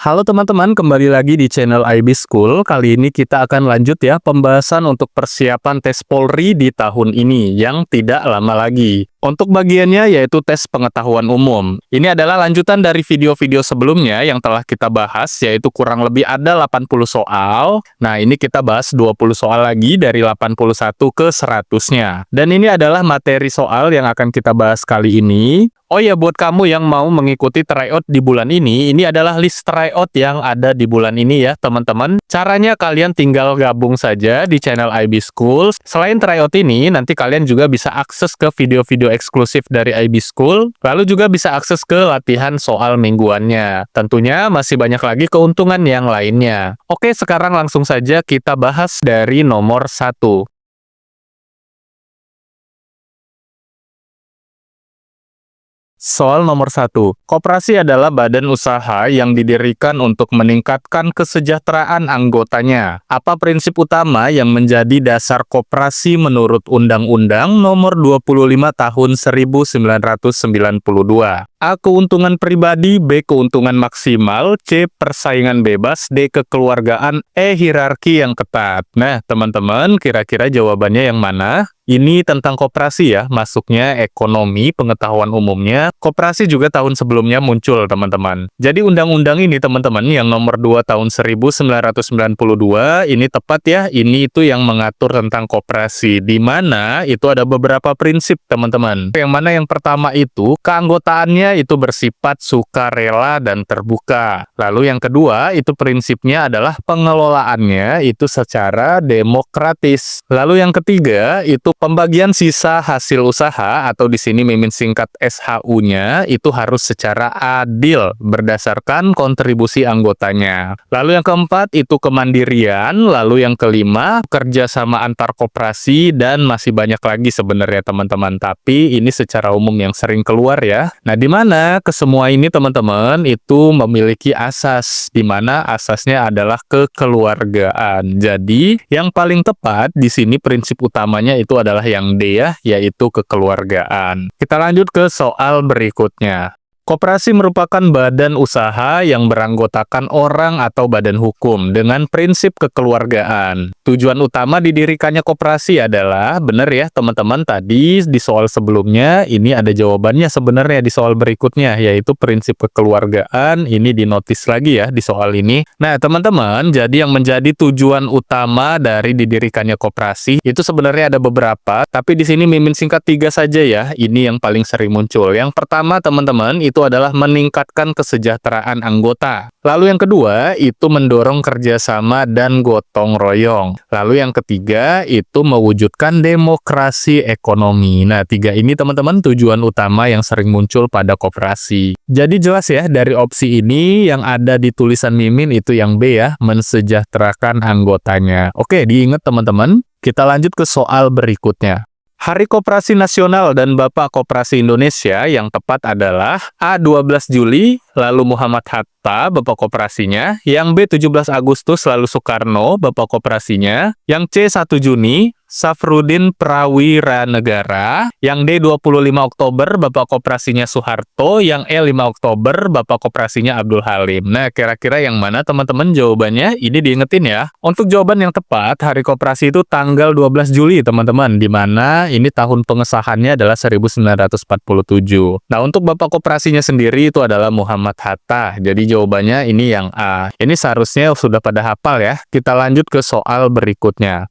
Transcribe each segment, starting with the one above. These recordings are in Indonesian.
Halo teman-teman, kembali lagi di channel IB School. Kali ini kita akan lanjut ya pembahasan untuk persiapan tes Polri di tahun ini yang tidak lama lagi. Untuk bagiannya yaitu tes pengetahuan umum. Ini adalah lanjutan dari video-video sebelumnya yang telah kita bahas, yaitu kurang lebih ada 80 soal. Nah, ini kita bahas 20 soal lagi dari 81 ke 100-nya. Dan ini adalah materi soal yang akan kita bahas kali ini. Oh ya, buat kamu yang mau mengikuti tryout di bulan ini adalah list tryout yang ada di bulan ini ya, teman-teman. Caranya kalian tinggal gabung saja di channel IB School. Selain tryout ini, nanti kalian juga bisa akses ke video-video eksklusif dari IB School, lalu juga bisa akses ke latihan soal mingguannya. Tentunya masih banyak lagi keuntungan yang lainnya. Oke, sekarang langsung saja kita bahas dari nomor 1. Soal nomor 1. Koperasi adalah badan usaha yang didirikan untuk meningkatkan kesejahteraan anggotanya. Apa prinsip utama yang menjadi dasar koperasi menurut Undang-Undang Nomor 25 Tahun 1992? A. Keuntungan pribadi, B. Keuntungan maksimal, C. Persaingan bebas, D. Kekeluargaan, E. Hierarki yang ketat. Nah, teman-teman, kira-kira jawabannya yang mana? Ini tentang koperasi ya, masuknya ekonomi, pengetahuan umumnya. Koperasi juga tahun sebelumnya muncul, teman-teman. Jadi undang-undang ini, teman-teman, yang nomor 2 tahun 1992, ini tepat ya, ini itu yang mengatur tentang koperasi, di mana itu ada beberapa prinsip, teman-teman. Yang mana yang pertama itu, keanggotaannya itu bersifat sukarela dan terbuka. Lalu yang kedua, itu prinsipnya adalah pengelolaannya itu secara demokratis. Lalu yang ketiga, itu pembagian sisa hasil usaha atau di sini mimin singkat SHU-nya itu harus secara adil berdasarkan kontribusi anggotanya. Lalu yang keempat itu kemandirian, lalu yang kelima kerjasama antar koperasi dan masih banyak lagi sebenarnya teman-teman. Tapi ini secara umum yang sering keluar ya. Nah, di mana kesemua ini teman-teman itu memiliki asas, di mana asasnya adalah kekeluargaan. Jadi yang paling tepat di sini prinsip utamanya itu adalah yang D ya, yaitu kekeluargaan. Kita lanjut ke soal berikutnya. Koperasi merupakan badan usaha yang beranggotakan orang atau badan hukum dengan prinsip kekeluargaan. Tujuan utama didirikannya koperasi adalah, benar ya teman-teman, tadi di soal sebelumnya ini ada jawabannya sebenarnya di soal berikutnya, yaitu prinsip kekeluargaan. Ini dinotis lagi ya di soal ini. Nah teman-teman, jadi yang menjadi tujuan utama dari didirikannya koperasi itu sebenarnya ada beberapa, tapi di sini mimin singkat 3 saja ya. Ini yang paling sering muncul. Yang pertama teman-teman, itu adalah meningkatkan kesejahteraan anggota. Lalu yang kedua, itu mendorong kerjasama dan gotong royong. Lalu yang ketiga, itu mewujudkan demokrasi ekonomi. Nah, 3 ini teman-teman tujuan utama yang sering muncul pada koperasi. Jadi jelas ya, dari opsi ini yang ada di tulisan mimin itu yang B ya, mensejahterakan anggotanya. Oke, diingat teman-teman. Kita lanjut ke soal berikutnya. Hari Koperasi Nasional dan Bapak Koperasi Indonesia yang tepat adalah A. 12 Juli, lalu Muhammad Hatta, Bapak Koperasinya, yang B. 17 Agustus, lalu Soekarno, Bapak Koperasinya, yang C. 1 Juni, Safrudin Prawiranegara, yang D. 25 Oktober, Bapak Koperasinya Soeharto, yang E. 5 Oktober, Bapak Koperasinya Abdul Halim. Nah, kira-kira yang mana teman-teman jawabannya? Ini diingetin ya. Untuk jawaban yang tepat, Hari Koperasi itu tanggal 12 Juli, teman-teman, di mana ini tahun pengesahannya adalah 1947. Nah, untuk Bapak Koperasinya sendiri itu adalah Muhammad Hatta. Jadi jawabannya ini yang A. Ini seharusnya sudah pada hafal ya. Kita lanjut ke soal berikutnya.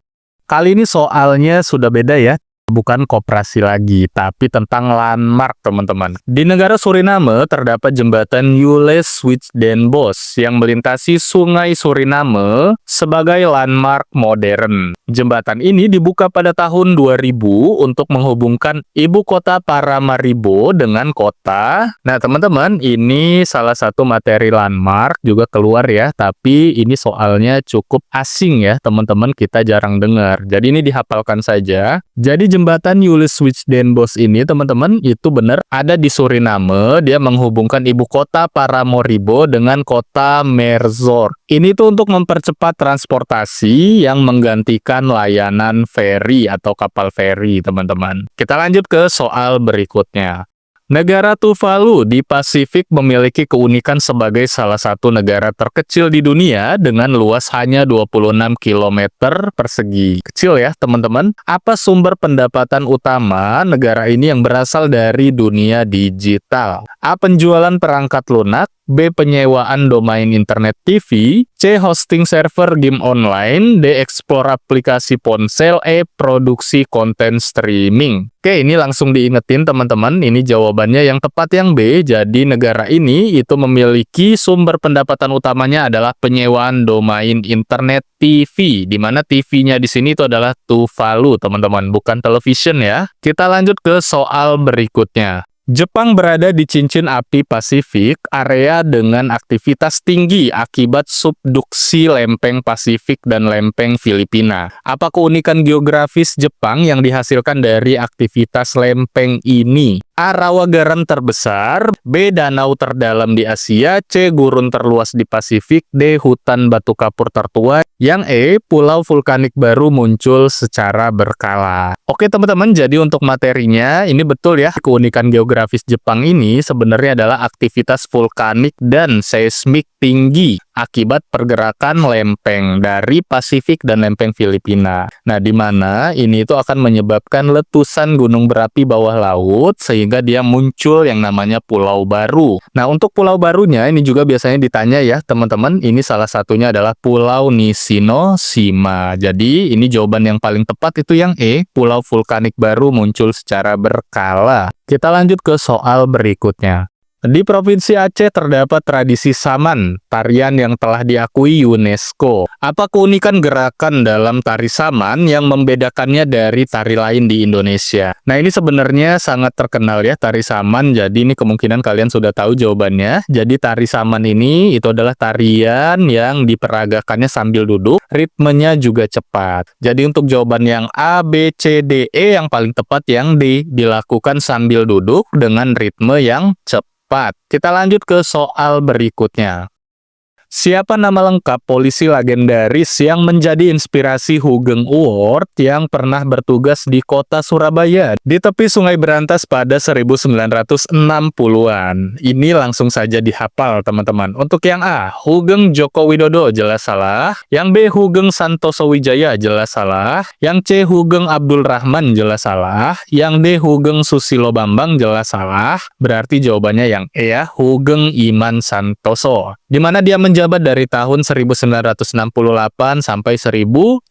Kali ini soalnya sudah beda ya. Bukan koperasi lagi, tapi tentang landmark, teman-teman. Di negara Suriname terdapat jembatan Jules Witdenbos yang melintasi sungai Suriname sebagai landmark modern. Jembatan ini dibuka pada tahun 2000 untuk menghubungkan ibu kota Paramaribo dengan kota. Nah, teman-teman, ini salah satu materi landmark juga keluar ya, tapi ini soalnya cukup asing ya, teman-teman, kita jarang dengar. Jadi ini dihafalkan saja. Jadi jembatan Jules Witdenbos ini teman-teman itu benar ada di Suriname. Dia menghubungkan ibu kota Paramaribo dengan kota Merzoer. Ini tuh untuk mempercepat transportasi yang menggantikan layanan feri atau kapal feri, teman-teman. Kita lanjut ke soal berikutnya. Negara Tuvalu di Pasifik memiliki keunikan sebagai salah satu negara terkecil di dunia dengan luas hanya 26 kilometer persegi. Kecil ya, teman-teman. Apa sumber pendapatan utama negara ini yang berasal dari dunia digital? A. Penjualan perangkat lunak, B. Penyewaan domain internet TV, C. Hosting server game online, D. Ekspor aplikasi ponsel, E. Produksi konten streaming. Oke, ini langsung diingetin teman-teman, ini jawabannya yang tepat yang B. Jadi negara ini itu memiliki sumber pendapatan utamanya adalah penyewaan domain internet TV, di mana TV-nya di sini itu adalah Tuvalu, teman-teman, bukan television ya. Kita lanjut ke soal berikutnya. Jepang berada di cincin api Pasifik, area dengan aktivitas tinggi akibat subduksi lempeng Pasifik dan lempeng Filipina. Apa keunikan geografis Jepang yang dihasilkan dari aktivitas lempeng ini? A. Rawa garam terbesar, B. Danau terdalam di Asia, C. Gurun terluas di Pasifik, D. Hutan batu kapur tertua, yang E. Pulau vulkanik baru muncul secara berkala. Oke teman-teman, jadi untuk materinya, ini betul ya, keunikan geografis Jepang ini sebenarnya adalah aktivitas vulkanik dan seismik tinggi akibat pergerakan lempeng dari Pasifik dan lempeng Filipina. Nah, di mana ini itu akan menyebabkan letusan gunung berapi bawah laut sehingga dia muncul yang namanya pulau baru. Nah, untuk pulau barunya ini juga biasanya ditanya ya, teman-teman. Ini salah satunya adalah Pulau Nishinoshima. Jadi, ini jawaban yang paling tepat itu yang E, pulau vulkanik baru muncul secara berkala. Kita lanjut ke soal berikutnya. Di Provinsi Aceh terdapat tradisi Saman, tarian yang telah diakui UNESCO. Apa keunikan gerakan dalam tari Saman yang membedakannya dari tari lain di Indonesia? Nah, ini sebenarnya sangat terkenal ya, tari Saman. Jadi ini kemungkinan kalian sudah tahu jawabannya. Jadi tari Saman ini itu adalah tarian yang diperagakannya sambil duduk, ritmenya juga cepat. Jadi untuk jawaban yang A, B, C, D, E yang paling tepat yang D, dilakukan sambil duduk dengan ritme yang cepat. Kita lanjut ke soal berikutnya. Siapa nama lengkap polisi legendaris yang menjadi inspirasi Hugeng Award yang pernah bertugas di kota Surabaya di tepi Sungai Berantas pada 1960-an? Ini langsung saja dihafal, teman-teman. Untuk yang A, Hugeng Joko Widodo, jelas salah. Yang B, Hugeng Santoso Wijaya, jelas salah. Yang C, Hugeng Abdul Rahman, jelas salah. Yang D, Hugeng Susilo Bambang, jelas salah. Berarti jawabannya yang E ya, Hugeng Iman Santoso. Di mana dia menjabat dari tahun 1968 sampai 1971.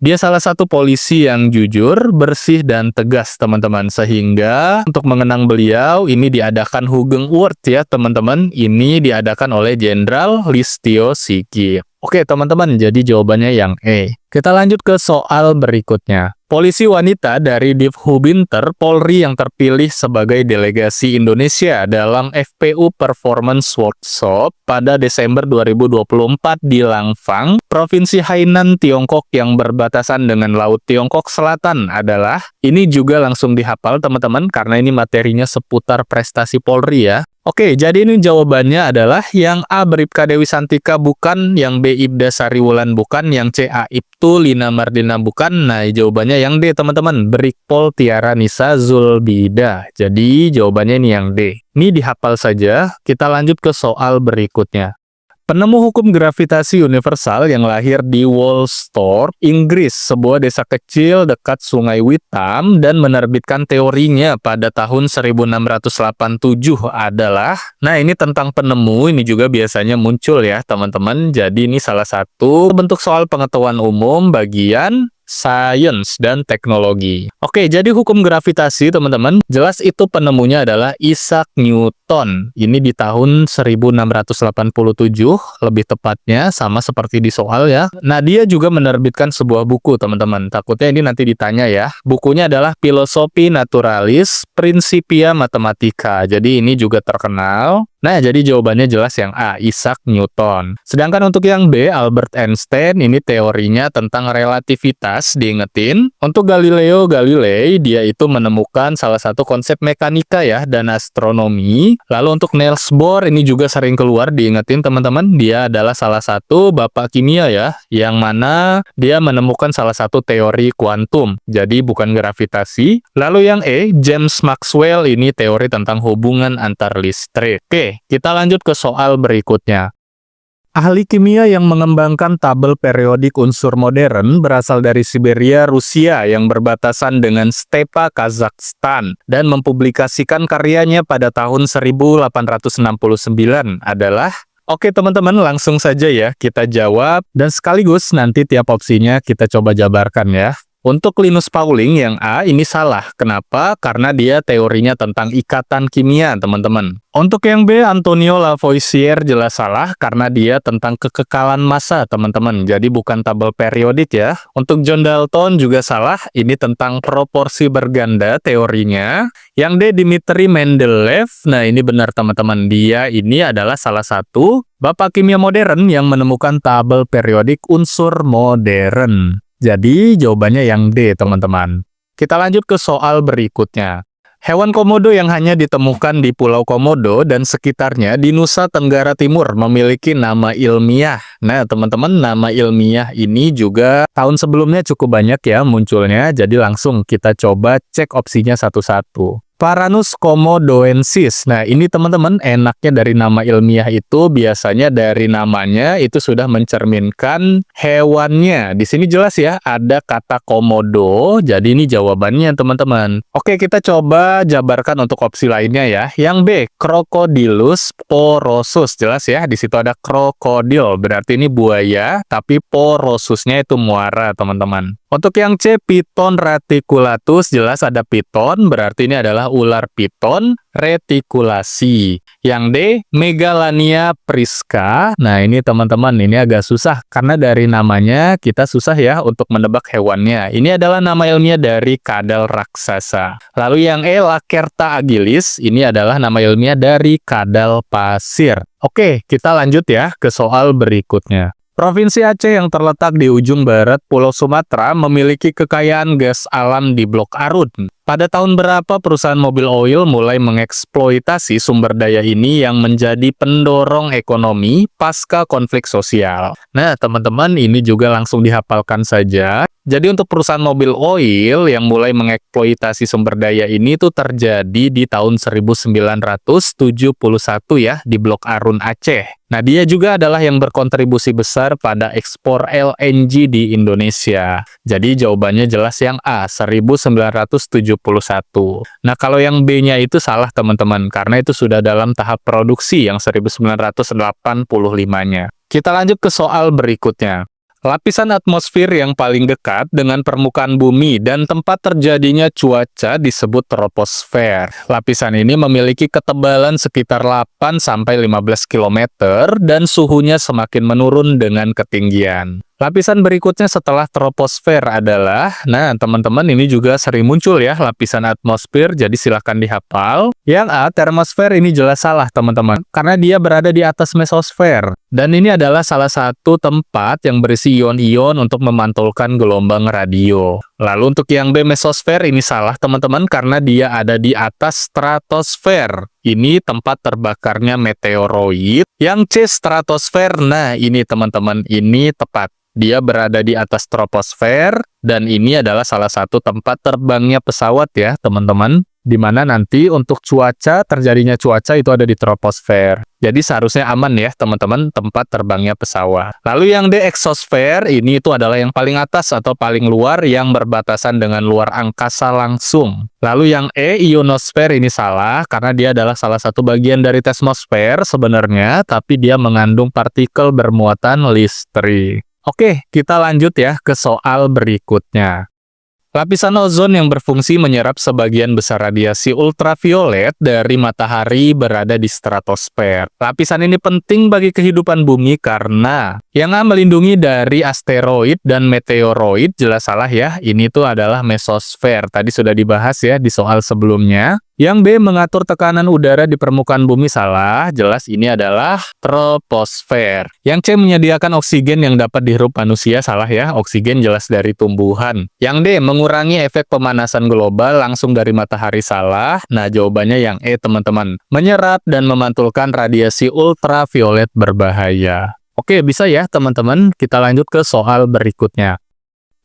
Dia salah satu polisi yang jujur, bersih, dan tegas, teman-teman. Sehingga untuk mengenang beliau, ini diadakan Hugeng Award ya, teman-teman. Ini diadakan oleh Jenderal Listio Sigit. Oke, teman-teman, jadi jawabannya yang E. Kita lanjut ke soal berikutnya. Polisi wanita dari Divhubinter Polri yang terpilih sebagai delegasi Indonesia dalam FPU Performance Workshop pada Desember 2024 di Langfang, Provinsi Hainan, Tiongkok yang berbatasan dengan Laut Tiongkok Selatan adalah, ini juga langsung dihafal teman-teman karena ini materinya seputar prestasi Polri ya. Oke, jadi ini jawabannya adalah yang A, Bribka Dewi Santika bukan, yang B, Ibda Sariwulan bukan, yang C, Aibtu Lina Mardina bukan. Nah, jawabannya yang D, teman-teman, Brigpol Tiara Nisa Zulbida. Jadi, jawabannya ini yang D. Ini dihafal saja, kita lanjut ke soal berikutnya. Penemu hukum gravitasi universal yang lahir di Woolsthorpe, Inggris, sebuah desa kecil dekat Sungai Witham, dan menerbitkan teorinya pada tahun 1687 adalah, nah ini tentang penemu, ini juga biasanya muncul ya teman-teman. Jadi ini salah satu bentuk soal pengetahuan umum bagian sains dan teknologi. Oke, jadi hukum gravitasi teman-teman, jelas itu penemunya adalah Isaac Newton. Ini di tahun 1687, lebih tepatnya sama seperti di soal ya. Nah, dia juga menerbitkan sebuah buku teman-teman. Takutnya ini nanti ditanya ya. Bukunya adalah Philosophi Naturalis Principia Mathematica. Jadi ini juga terkenal. Nah, jadi jawabannya jelas yang A, Isaac Newton. Sedangkan untuk yang B, Albert Einstein, ini teorinya tentang relativitas, diingetin. Untuk Galileo Galilei, dia itu menemukan salah satu konsep mekanika ya, dan astronomi. Lalu untuk Niels Bohr, ini juga sering keluar, diingetin teman-teman, dia adalah salah satu bapak kimia ya, yang mana dia menemukan salah satu teori kuantum, jadi bukan gravitasi. Lalu yang E, James Maxwell, ini teori tentang hubungan antar listrik. Oke, kita lanjut ke soal berikutnya. Ahli kimia yang mengembangkan tabel periodik unsur modern berasal dari Siberia, Rusia yang berbatasan dengan Stepa, Kazakhstan dan mempublikasikan karyanya pada tahun 1869 adalah. Oke teman-teman, langsung saja ya kita jawab dan sekaligus nanti tiap opsinya kita coba jabarkan ya. Untuk Linus Pauling yang A ini salah. Kenapa? Karena dia teorinya tentang ikatan kimia, teman-teman. Untuk yang B, Antonio Lavoisier jelas salah karena dia tentang kekekalan massa, teman-teman. Jadi bukan tabel periodik ya. Untuk John Dalton juga salah. Ini tentang proporsi berganda teorinya. Yang D, Dmitri Mendeleev. Nah, ini benar, teman-teman. Dia ini adalah salah satu bapak kimia modern yang menemukan tabel periodik unsur modern. Jadi, jawabannya yang D, teman-teman. Kita lanjut ke soal berikutnya. Hewan komodo yang hanya ditemukan di Pulau Komodo dan sekitarnya di Nusa Tenggara Timur memiliki nama ilmiah. Nah, teman-teman, nama ilmiah ini juga tahun sebelumnya cukup banyak ya munculnya, jadi langsung kita coba cek opsinya satu-satu. Varanus komodoensis. Nah, ini teman-teman enaknya dari nama ilmiah itu biasanya dari namanya itu sudah mencerminkan hewannya. Di sini jelas ya, ada kata komodo. Jadi ini jawabannya, teman-teman. Oke, kita coba jabarkan untuk opsi lainnya ya. Yang B, Crocodylus porosus. Jelas ya, di situ ada krokodil. Berarti ini buaya, tapi porosusnya itu muara, teman-teman. Untuk yang C, Piton reticulatus, jelas ada piton, berarti ini adalah ular piton retikulasi. Yang D, Megalania prisca. Nah, ini teman-teman, ini agak susah, karena dari namanya kita susah ya untuk menebak hewannya. Ini adalah nama ilmiah dari kadal raksasa. Lalu yang E, Lacerta agilis, ini adalah nama ilmiah dari kadal pasir. Oke, kita lanjut ya ke soal berikutnya. Provinsi Aceh yang terletak di ujung barat Pulau Sumatera memiliki kekayaan gas alam di Blok Arun. Pada tahun berapa perusahaan mobil oil mulai mengeksploitasi sumber daya ini yang menjadi pendorong ekonomi pasca konflik sosial? Nah, teman-teman, ini juga langsung dihafalkan saja. Jadi untuk perusahaan mobil oil yang mulai mengeksploitasi sumber daya ini tuh terjadi di tahun 1971 ya di Blok Arun Aceh. Nah, dia juga adalah yang berkontribusi besar pada ekspor LNG di Indonesia. Jadi jawabannya jelas yang A, 1971. Nah, kalau yang B-nya itu salah, teman-teman, karena itu sudah dalam tahap produksi yang 1985-nya. Kita lanjut ke soal berikutnya. Lapisan atmosfer yang paling dekat dengan permukaan bumi dan tempat terjadinya cuaca disebut troposfer. Lapisan ini memiliki ketebalan sekitar 8-15 km dan suhunya semakin menurun dengan ketinggian. Lapisan berikutnya setelah troposfer adalah, nah teman-teman ini juga sering muncul ya lapisan atmosfer, jadi silahkan dihafal. Yang A, termosfer ini jelas salah teman-teman, karena dia berada di atas mesosfer. Dan ini adalah salah satu tempat yang berisi ion-ion untuk memantulkan gelombang radio. Lalu untuk yang B, mesosfer ini salah teman-teman, karena dia ada di atas stratosfer. Ini tempat terbakarnya meteoroid. Yang C, stratosfer, nah ini teman-teman, ini tepat. Dia berada di atas troposfer, dan ini adalah salah satu tempat terbangnya pesawat ya, teman-teman. Di mana nanti untuk cuaca, terjadinya cuaca itu ada di troposfer. Jadi seharusnya aman ya, teman-teman, tempat terbangnya pesawat. Lalu yang D, eksosfer, ini itu adalah yang paling atas atau paling luar yang berbatasan dengan luar angkasa langsung. Lalu yang E, ionosfer, ini salah, karena dia adalah salah satu bagian dari termosfer sebenarnya, tapi dia mengandung partikel bermuatan listrik. Oke, kita lanjut ya ke soal berikutnya. Lapisan ozon yang berfungsi menyerap sebagian besar radiasi ultraviolet dari matahari berada di stratosfer. Lapisan ini penting bagi kehidupan bumi karena yang A, melindungi dari asteroid dan meteoroid, jelas salah ya. Ini tuh adalah mesosfer. Tadi sudah dibahas ya di soal sebelumnya. Yang B, mengatur tekanan udara di permukaan bumi, salah. Jelas ini adalah troposfer. Yang C, menyediakan oksigen yang dapat dihirup manusia, salah ya. Oksigen jelas dari tumbuhan. Yang D, mengurangi efek pemanasan global langsung dari matahari, salah. Nah, jawabannya yang E, teman-teman. Menyerap dan memantulkan radiasi ultraviolet berbahaya. Oke, bisa ya teman-teman. Kita lanjut ke soal berikutnya.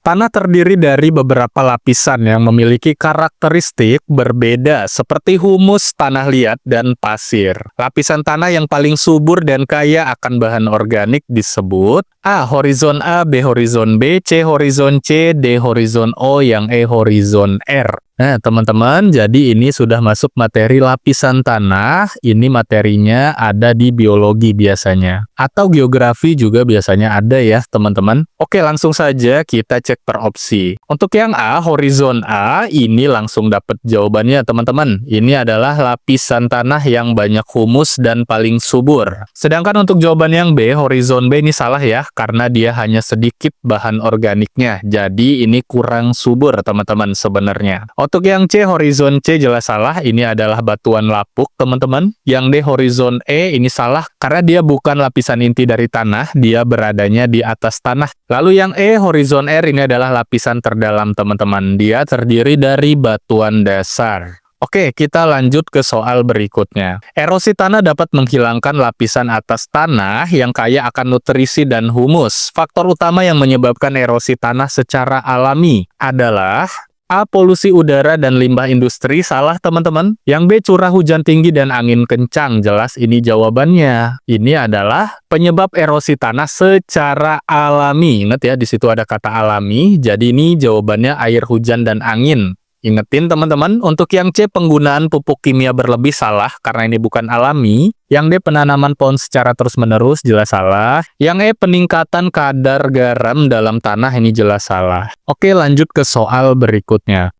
Tanah terdiri dari beberapa lapisan yang memiliki karakteristik berbeda seperti humus, tanah liat, dan pasir. Lapisan tanah yang paling subur dan kaya akan bahan organik disebut A. Horizon A, B. Horizon B, C. Horizon C, D. Horizon O, yang E. Horizon R. Nah, teman-teman, jadi ini sudah masuk materi lapisan tanah. Ini materinya ada di biologi biasanya. Atau geografi juga biasanya ada ya, teman-teman. Oke, langsung saja kita cek per opsi. Untuk yang A, horizon A, ini langsung dapat jawabannya, teman-teman. Ini adalah lapisan tanah yang banyak humus dan paling subur. Sedangkan untuk jawaban yang B, horizon B, ini salah ya, karena dia hanya sedikit bahan organiknya. Jadi ini kurang subur, teman-teman, sebenarnya. Untuk yang C, horizon C, jelas salah. Ini adalah batuan lapuk, teman-teman. Yang D, horizon E, ini salah karena dia bukan lapisan inti dari tanah, dia beradanya di atas tanah. Lalu yang E, horizon R, ini adalah lapisan terdalam, teman-teman. Dia terdiri dari batuan dasar. Oke, kita lanjut ke soal berikutnya. Erosi tanah dapat menghilangkan lapisan atas tanah yang kaya akan nutrisi dan humus. Faktor utama yang menyebabkan erosi tanah secara alami adalah A. Polusi udara dan limbah industri, salah teman-teman. Yang B. Curah hujan tinggi dan angin kencang, jelas ini jawabannya. Ini adalah penyebab erosi tanah secara alami. Ingat ya, di situ ada kata alami, jadi ini jawabannya air hujan dan angin. Ingetin teman-teman, untuk yang C, penggunaan pupuk kimia berlebih, salah karena ini bukan alami. Yang D, penanaman pohon secara terus-menerus, jelas salah. Yang E, peningkatan kadar garam dalam tanah, ini jelas salah. Oke, lanjut ke soal berikutnya.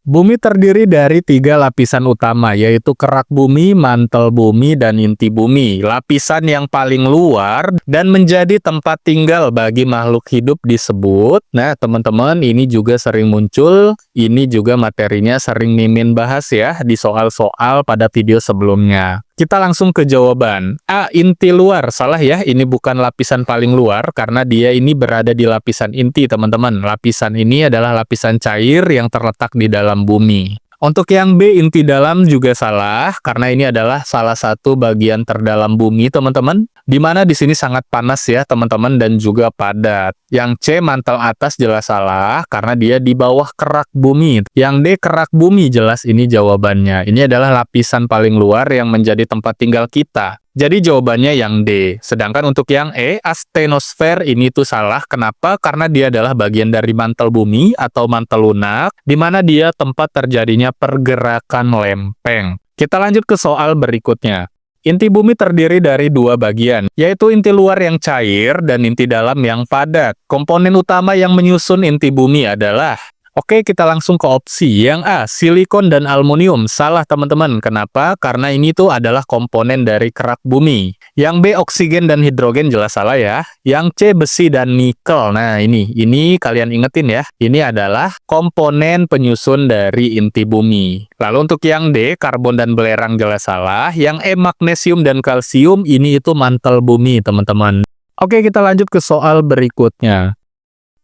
Bumi terdiri dari 3 lapisan utama, yaitu kerak bumi, mantel bumi, dan inti bumi. Lapisan yang paling luar dan menjadi tempat tinggal bagi makhluk hidup disebut. Nah, teman-teman, ini juga sering muncul. Ini juga materinya sering Mimin bahas ya di soal-soal pada video sebelumnya. Kita langsung ke jawaban. A. Inti luar. Salah ya, ini bukan lapisan paling luar karena dia ini berada di lapisan inti, teman-teman. Lapisan ini adalah lapisan cair yang terletak di dalam bumi. Untuk yang B, inti dalam, juga salah karena ini adalah salah satu bagian terdalam bumi, teman-teman. Di mana di sini sangat panas ya, teman-teman, dan juga padat. Yang C, mantel atas, jelas salah karena dia di bawah kerak bumi. Yang D, kerak bumi, jelas ini jawabannya. Ini adalah lapisan paling luar yang menjadi tempat tinggal kita. Jadi jawabannya yang D. Sedangkan untuk yang E, astenosfer, ini tuh salah. Kenapa? Karena dia adalah bagian dari mantel bumi atau mantel lunak, di mana dia tempat terjadinya pergerakan lempeng. Kita lanjut ke soal berikutnya. Inti bumi terdiri dari 2 bagian, yaitu inti luar yang cair dan inti dalam yang padat. Komponen utama yang menyusun inti bumi adalah... Oke, kita langsung ke opsi. Yang A, silikon dan aluminium. Salah, teman-teman. Kenapa? Karena ini tuh adalah komponen dari kerak bumi. Yang B, oksigen dan hidrogen, jelas salah ya. Yang C, besi dan nikel. Nah, ini kalian ingetin ya. Ini adalah komponen penyusun dari inti bumi. Lalu untuk yang D, karbon dan belerang, jelas salah. Yang E, magnesium dan kalsium, ini itu mantel bumi, teman-teman. Oke, kita lanjut ke soal berikutnya.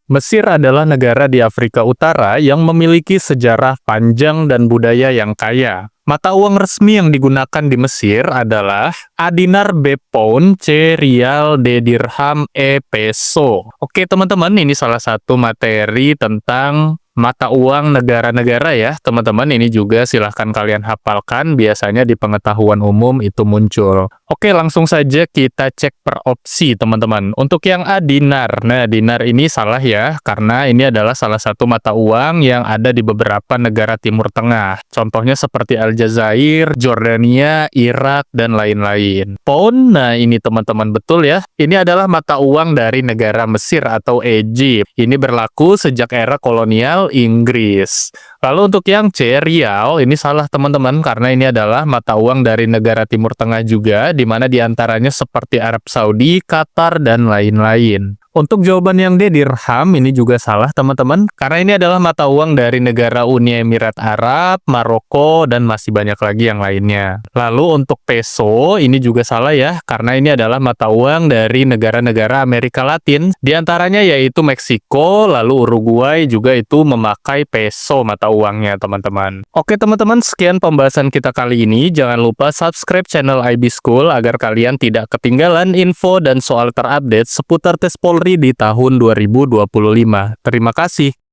Mesir adalah negara di Afrika Utara yang memiliki sejarah panjang dan budaya yang kaya. Mata uang resmi yang digunakan di Mesir adalah A dinar, B pound, C rial, D dirham, E peso. Oke teman-teman, ini salah satu materi tentang mata uang negara-negara ya, teman-teman. Ini juga silahkan kalian hafalkan, biasanya di pengetahuan umum itu muncul. Oke, langsung saja kita cek per opsi, teman-teman. Untuk yang A, dinar. Nah, dinar ini salah ya, karena ini adalah salah satu mata uang yang ada di beberapa negara Timur Tengah. Contohnya seperti Aljazair, Jordania, Irak, dan lain-lain. Pound, nah ini teman-teman betul ya. Ini adalah mata uang dari negara Mesir atau Egypt. Ini berlaku sejak era kolonial Inggris. Lalu untuk yang C, rial, ini salah teman-teman karena ini adalah mata uang dari negara Timur Tengah juga, di mana diantaranya seperti Arab Saudi, Qatar, dan lain-lain. Untuk jawaban yang D, dirham, ini juga salah teman-teman. Karena ini adalah mata uang dari negara Uni Emirat Arab, Maroko, dan masih banyak lagi yang lainnya. Lalu untuk peso, ini juga salah ya. Karena ini adalah mata uang dari negara-negara Amerika Latin. Di antaranya yaitu Meksiko, lalu Uruguay juga itu memakai peso mata uangnya teman-teman. Oke teman-teman, sekian pembahasan kita kali ini. Jangan lupa subscribe channel IB School agar kalian tidak ketinggalan info dan soal terupdate seputar tes Polri di tahun 2025. Terima kasih.